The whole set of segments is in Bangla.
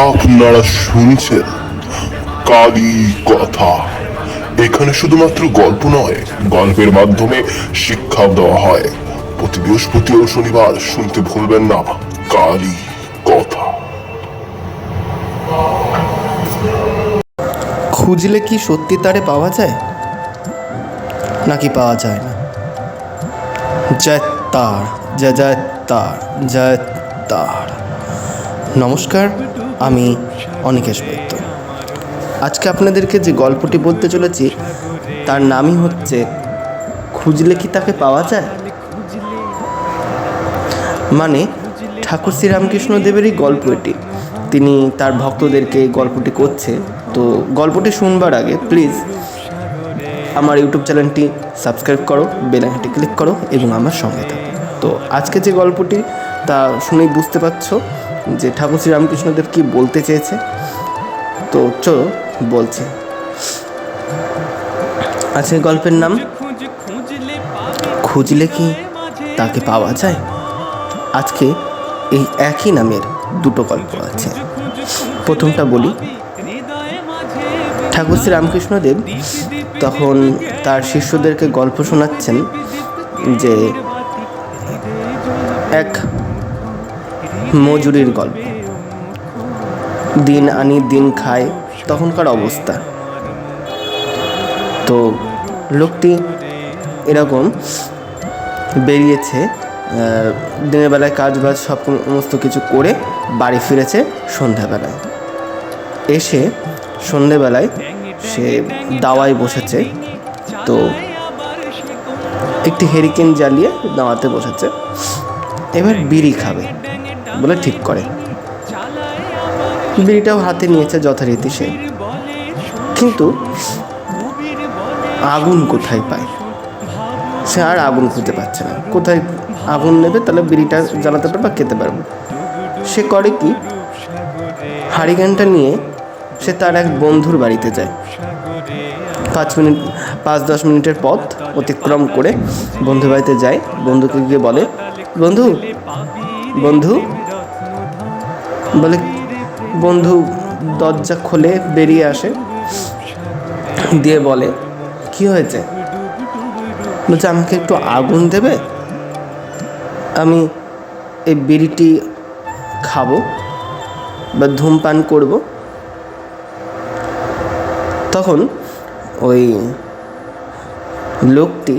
আপনারা শুনছেন কালী কথা। এখানে শুধুমাত্র গল্প নয়, গল্পের মাধ্যমে শিক্ষা দেওয়া হয়। প্রতি বৃহস্পতি ও শনিবার শুনতে ভুলবেন না কালী কথা। খুঁজলে কি সত্যি তারে পাওয়া যায়, নাকি পাওয়া যায় না? জয় তার, জয় জয় তার, জয় তার। নমস্কার, আমি অনিকেশ বৈদ্য। আজকে আপনাদেরকে যে গল্পটি বলতে চলেছি তার নামই হচ্ছে খুঁজলে কি তাকে পাওয়া যায়। মানে ঠাকুর শ্রীরামকৃষ্ণ দেবেরই গল্প এটি। তিনি তার ভক্তদেরকে গল্পটি করছে। তো গল্পটি শুনবার আগে প্লিজ আমার ইউটিউব চ্যানেলটি সাবস্ক্রাইব করো, বেল আইকনটি ক্লিক করো এবং আমার সঙ্গে থাকো। তো আজকে যে গল্পটি তা শুনেই বুঝতে পারছো যে ঠাকুর শ্রীরামকৃষ্ণদেব কী বলতে চেয়েছে। তো চলো বলছি। আজকের গল্পের নাম খুঁজলে কি তাকে পাওয়া যায়। আজকে এই একই নামের দুটো গল্প আছে। প্রথমটা বলি। ঠাকুর শ্রীরামকৃষ্ণদেব তখন তার শিষ্যদেরকে গল্প শোনাচ্ছেন যে এক মজুরির গল্প। দিন আনি দিন খায় তখনকার অবস্থা। তো লোকটি এরকম বেরিয়েছে, দিনের বেলায় কাজবাজ সমস্ত কিছু করে বাড়ি ফিরেছে সন্ধ্যাবেলায়। এসে সন্ধ্যেবেলায় সে দাওয়ায় বসেছে। তো একটি হেরিকেন জ্বালিয়ে দাওয়াতে বসেছে। এবার বিড়ি খাবে বলে ঠিক করে। বিড়িটাও হাতে নিয়েছে যথারীতি সে, কিন্তু আগুন কোথায় পায় সে আর আগুন খুঁজে পাচ্ছে না। কোথায় আগুন নেবে তাহলে বিড়িটা জ্বালাতে পারবে বা খেতে পারবে। সে করে কি, হারিকেনটা নিয়ে সে তার এক বন্ধুর বাড়িতে যায়। 5-10 মিনিটের পথ অতিক্রম করে বন্ধুর বাড়িতে যায়। বন্ধুকে গিয়ে বলে, বন্ধু বন্ধু বলে। বন্ধু দরজা খোলে, বেরিয়ে আসে, দিয়ে বলে, কি হয়েছে? বলছে, আমাকে একটু আগুন দেবে, আমি এই বিড়িটি খাবো বা ধূমপান করব। তখন ওই লোকটি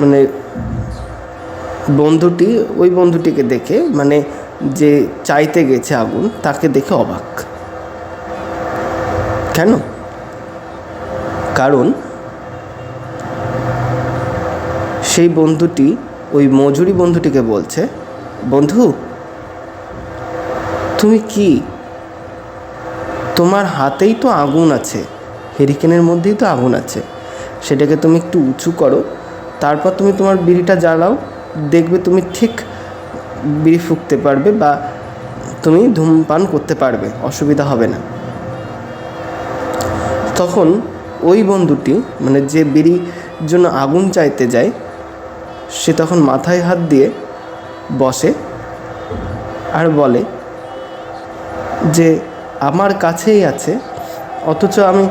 মানে ওই বন্ধুটিকে দেখে, মানে যে চাইতে গেছে আগুন, তাকে দেখে অবাক। কেন? কারণ সেই বন্ধুটি ওই মজুরি বন্ধুটিকে বলছে, বন্ধু তুমি কি, তোমার হাতেই তো আগুন আছে, হেরিকেনের মধ্যেই তো আগুন আছে, সেটাকে তুমি একটু উঁচু করো, তারপর তুমি তোমার বিড়িটা জ্বালাও, দেখবে তুমি ঠিক বিড়ি ফুঁকতে পারবে বা তুমি ধূমপান করতে পারবে, অসুবিধা হবে না। তখন ওই বন্ধুটি, মানে যে বিড়ির জন্য আগুন চাইতে যায়, সে তখন মাথায় হাত দিয়ে বসে আর বলে যে আমার কাছেই আছে, অথচ আমি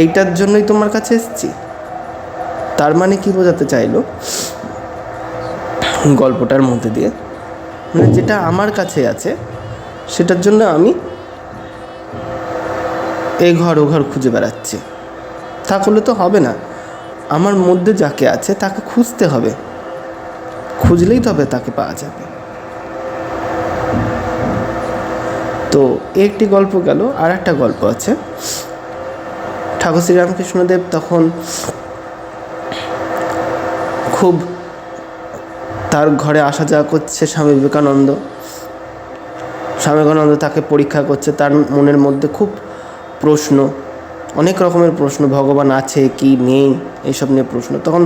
এইটার জন্যই তোমার কাছে এসেছি। তার মানে কি বোঝাতে চাইলো গল্পটার মধ্যে দিয়ে, মানে যেটা আমার কাছে আছে সেটার জন্য আমি এ ঘর ও ঘর খুঁজে বেড়াচ্ছি। তা করলে তো হবে না, আমার মধ্যে যাকে আছে তাকে খুঁজতে হবে, খুঁজলেই তবে তাকে পাওয়া যাবে। তো একটি গল্প গেল। আর একটা গল্প আছে। ঠাকুর শ্রীরামকৃষ্ণদেব তখন খুব তার ঘরে আসা যাওয়া করছে স্বামী বিবেকানন্দ তাকে পরীক্ষা করছে। তার মনের মধ্যে খুব প্রশ্ন, অনেক রকমের প্রশ্ন, ভগবান আছে কি নেই এইসব নিয়ে প্রশ্ন। তখন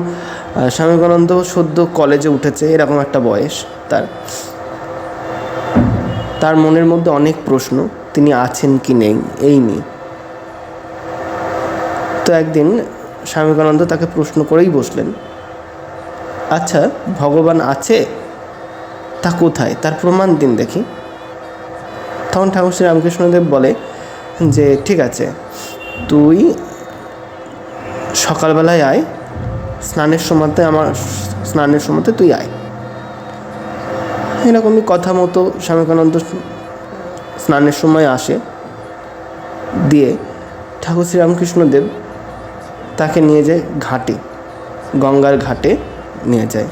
স্বামী বিবেকানন্দ সদ্য কলেজে উঠেছে, এরকম একটা বয়স তার মনের মধ্যে অনেক প্রশ্ন, তিনি আছেন কি নেই এই নিয়ে। তো একদিন স্বামী বিবেকানন্দ তাকে প্রশ্ন করেই বসলেন, আচ্ছা ভগবান আছে, তা কোথায়, তার প্রমাণ দিন দেখি। তখন ঠাকুর শ্রী রামকৃষ্ণদেব বলে যে ঠিক আছে, তুই সকালবেলায় আয়, স্নানের সময়তে তুই আয়। এরকমই কথা মতো স্বামী বিবেকানন্দ স্নানের সময় আসে, দিয়ে ঠাকুর শ্রী রামকৃষ্ণদেব তাকে নিয়ে যায় ঘাটে, গঙ্গার ঘাটে নিয়ে যায়।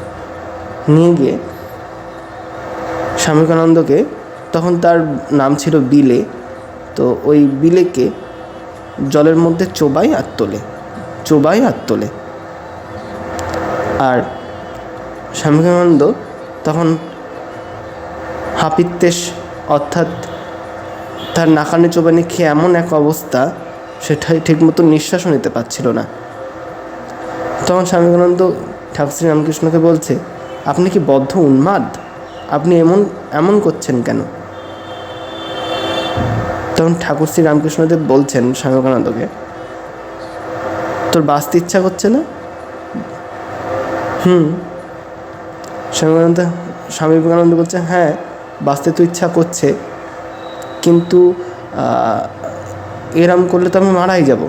নিয়ে গিয়ে স্বামী বিবেকানন্দকে, তখন তার নাম ছিল বিলে, তো ওই বিলেকে জলের মধ্যে চোবাই আর তোলে। আর স্বামী বিবেকানন্দ তখন হাপিত্যেশ, অর্থাৎ তার নাকানি চোবানি খেয়ে এমন এক অবস্থা, সেটাই ঠিকমতো নিঃশ্বাসও নিতে পারছিল না। তখন স্বামী বিবেকানন্দ ঠাকুর শ্রী রামকৃষ্ণকে বলছে, আপনি কি বদ্ধ উন্মাদ? আপনি এমন করছেন কেন? তখন ঠাকুর শ্রী রামকৃষ্ণদেব বলছেন স্বামী বিবেকানন্দকে, তোর বাঁচতে ইচ্ছা করছে না? স্বামী বিবেকানন্দ বলছে, হ্যাঁ বাঁচতে তো ইচ্ছা করছে, কিন্তু এরম করলে তো আমি মারাই যাব।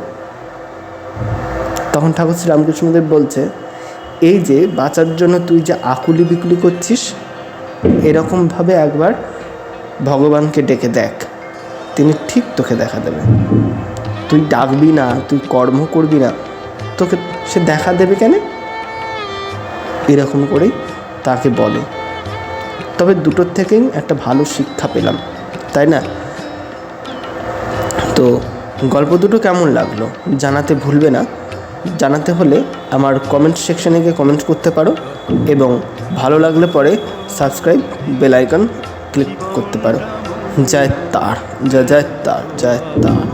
তখন ঠাকুর শ্রী রামকৃষ্ণদেব বলছে, এই যে বাঁচার জন্য তুই যে আকুলি বিকুলি করছিস, এরকমভাবে একবার ভগবানকে ডেকে দেখ, তিনি ঠিক তোকে দেখা দেবে। তুই ডাকবি না, তুই কর্ম করবি না, তোকে সে দেখা দেবে কেন? এরকম করেই তাকে বলে। তবে দুটোর থেকেই একটা ভালো শিক্ষা পেলাম, তাই না? তো গল্প দুটো কেমন লাগলো জানাতে ভুলবে না। জানাতে হলে আমার কমেন্ট সেকশানে গিয়ে কমেন্ট করতে পারো, এবং ভালো লাগলে পরে সাবস্ক্রাইব, বেল আইকন ক্লিক করতে পারো। জয় তার, জয় জয় তার, জয় তার।